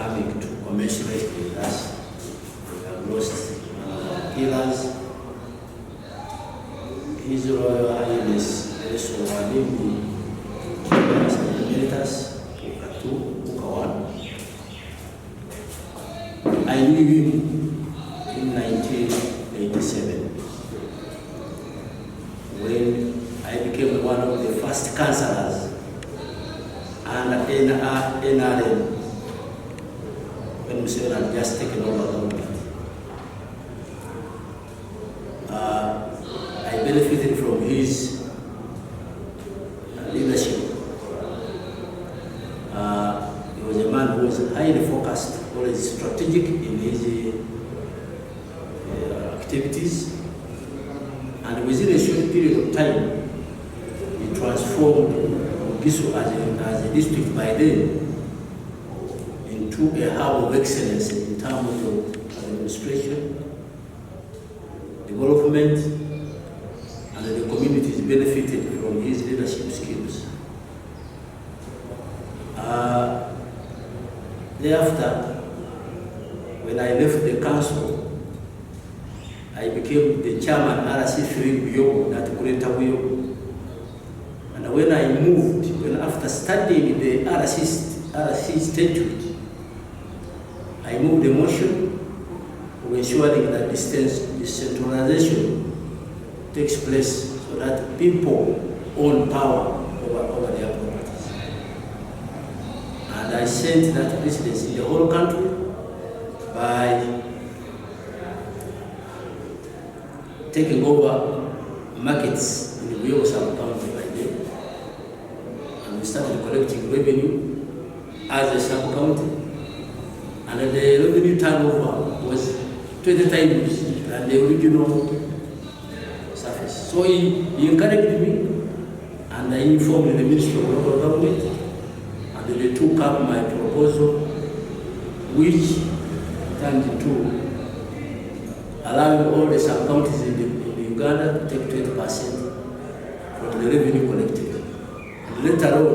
coming to commensurate with us. We have lost pillars. His Royal Highness also Walimu Emeritus Umukuka. I knew him in 1987 when I became one of the first councillors under NRM when Museveni had just taken over government. I benefited from his leadership. He was a man who was highly focused, always strategic in his activities, and within a short period of time, he transformed Gisu as a district by then into a hub of excellence in terms of administration, development, and the communities benefited from his leadership skills. Thereafter, when I left the council, I became the chairman RC3 Buyogo, that Greater Buyogo. And when I moved, after studying the RC statute, I moved a motion of ensuring that decentralization takes place so that people own power over their properties. And I sent that precedence in the whole country by taking over markets in the Buyogo sub-county by then. And we started collecting revenue as a sub-county. And the revenue turnover was 20 times than the original surface. So he encouraged me, and I informed the Ministry of Local Government, and they took up my proposal, which turned into allowing all the sub-counties in Uganda to take 20% from the revenue collected. And later on,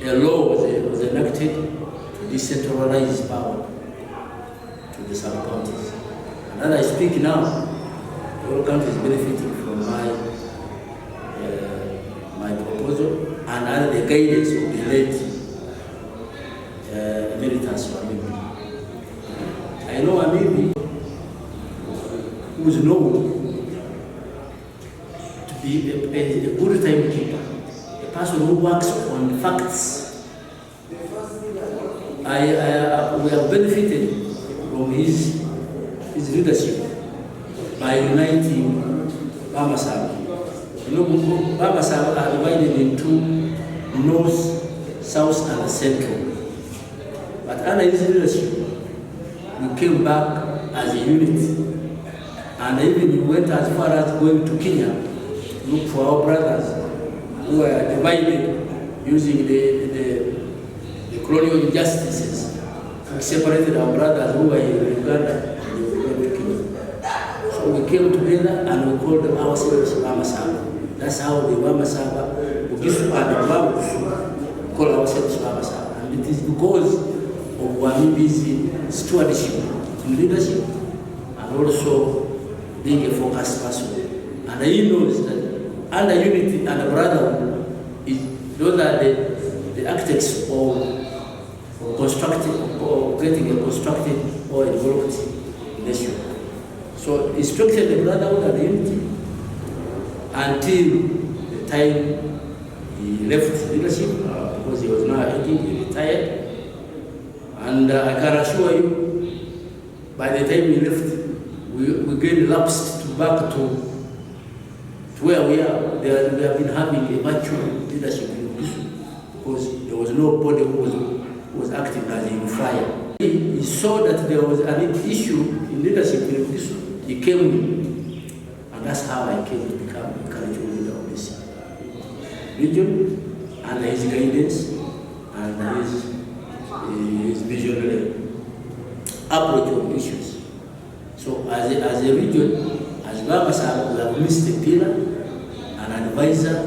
a law was enacted to decentralize power to the sub-counties. And as I speak now, all countries benefiting from my proposal and under the guidance of the late Emeritus Walimu. I know Amiri, who is known to be a good timekeeper, a person who works on facts. We have benefited from his leadership by uniting Bamasaba. You know, Bamasaba are divided into north, south, and central. But under his leadership, we came back as a unit. And even we went as far as going to Kenya to look for our brothers who were divided using the colonial injustices. We separated our brothers who were in Uganda and we went to Kenya. So we came together and we called ourselves Bamasaba. That's how the Bamasaba, Bugisu and Babusu call ourselves Bamasaba. And it is because of Wamibi's stewardship in leadership and also being a focused person. And he knows that under unity and brotherhood, those are the architects of constructing or getting a constructed or a developed nation. So he strengthened the brotherhood and the unity until the time he left leadership, because he was now 80, he retired. And I can assure you, by the time he left, we get lapsed back to where we are. We have been having a virtual leadership in Gisu because there was nobody who was acting as a unifier. He saw that there was an issue in leadership in Gisu. He came, and that's how I came to become a cultural leader of this region, under his guidance and his visionary approach on issues. So as a region, as Bamasaba, we have missed a pillar, an advisor,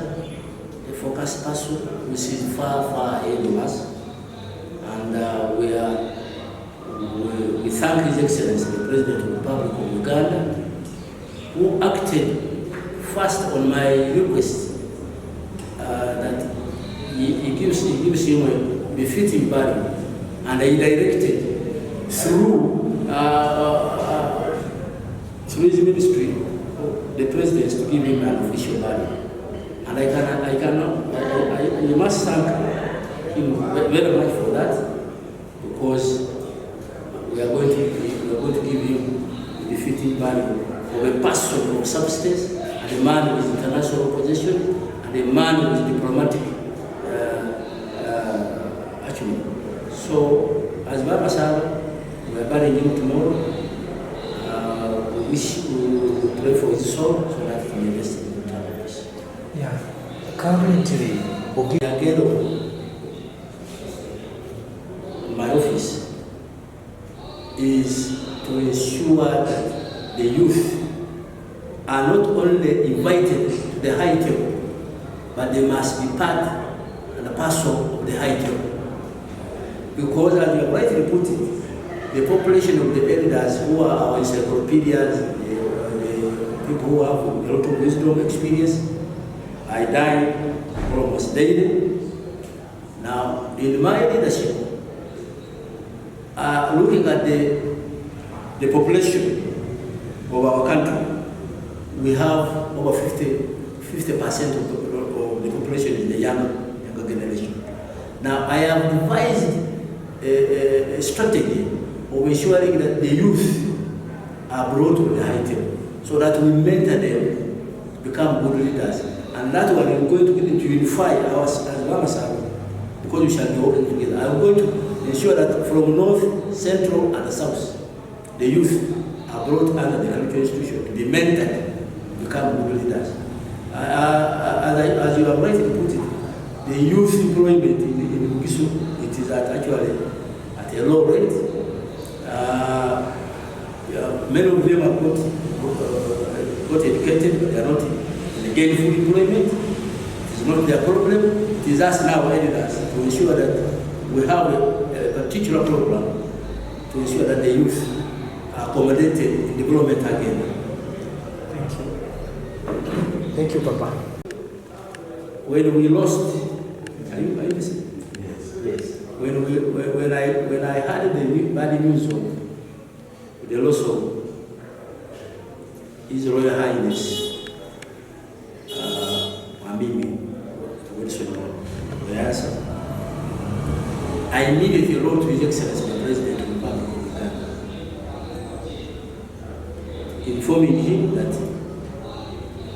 a focused person who sees far, far ahead of us. And we are Excellency, the President of the Republic of Uganda, who acted first on my request that he gives him a befitting burial, and he directed through his ministry the President to give him an official burial. And I must thank him very much for that, because we are going to give him a befitting burial of a person of substance, and a man with international position, and a man with diplomatic acumen. So, as Baba said, we are burying him tomorrow. We wish to pray for his soul so that he may rest in paradise. Yeah. Currently, my office is to ensure that the youth are not only invited to the high table, but they must be part and a parcel of the high table. Because, as you have rightly put it, the population of the elders who are our encyclopedias, the people who have a lot of wisdom, experience, I die almost daily. Now, in my leadership, looking at the population of our country, we have over 50% of the population is the younger generation. Now, I have devised a strategy of ensuring that the youth are brought to the high table, so that we mentor them to become good leaders. And that one is going to unify us as Mama, because we shall be working together. I'm going to ensure that from north, central, and the south, the youth are brought under the cultural institution to be mentored to become good leaders. As you have rightly put it, the youth employment in Bugisu, it is actually at a low rate. Many of them have got educated, but they are not in gainful employment. It is not their problem. It is us now, elders, to ensure that we have a particular program to ensure that the youth are accommodated in development again. Thank you. Thank you, Papa. When we lost, are you listening? Yes. When I heard the bad news of the loss of His Royal Highness Mamimi Wilson Oyasa, I immediately wrote to His Excellency the President of the Republic of Uganda, informing him that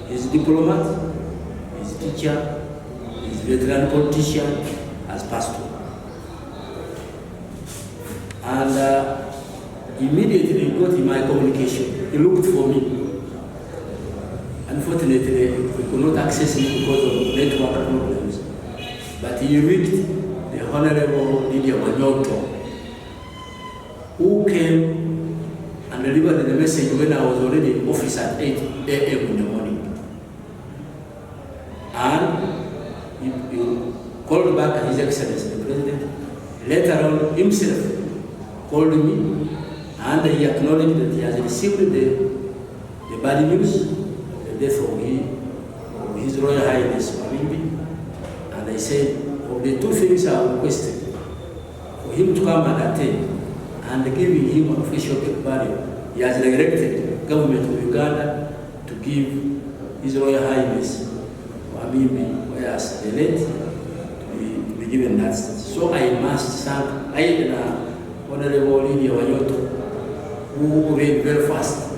his diplomat, his teacher, his veteran politician has passed on. And immediately he got in my communication. He looked for me. Unfortunately, we could not access him because of network problems. But he reached the Honorable Lydia Wanyoto, who came and delivered the message when I was already in office at 8 a.m. in the morning. And he called back His Excellency the President. Later on, himself called me, and he acknowledged that he has received the bad news, the death of His Royal Highness Mamimbi. And I said, of the two things I requested, for him to come and attend and giving him official burial, he has directed government of Uganda to give His Royal Highness Mamimbi, whereas the late, to be given that status. So I must thank Honorable Lydia Wanyoto, who read very fast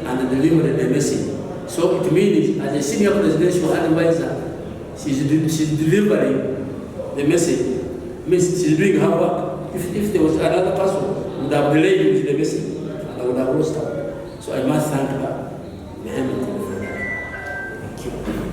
and delivered the message. So it means, as a senior presidential advisor, she's delivering the message. Means she's doing her work. If there was another person, would have delayed with the message, and I would have lost her. So I must thank her vehemently for that. Thank you.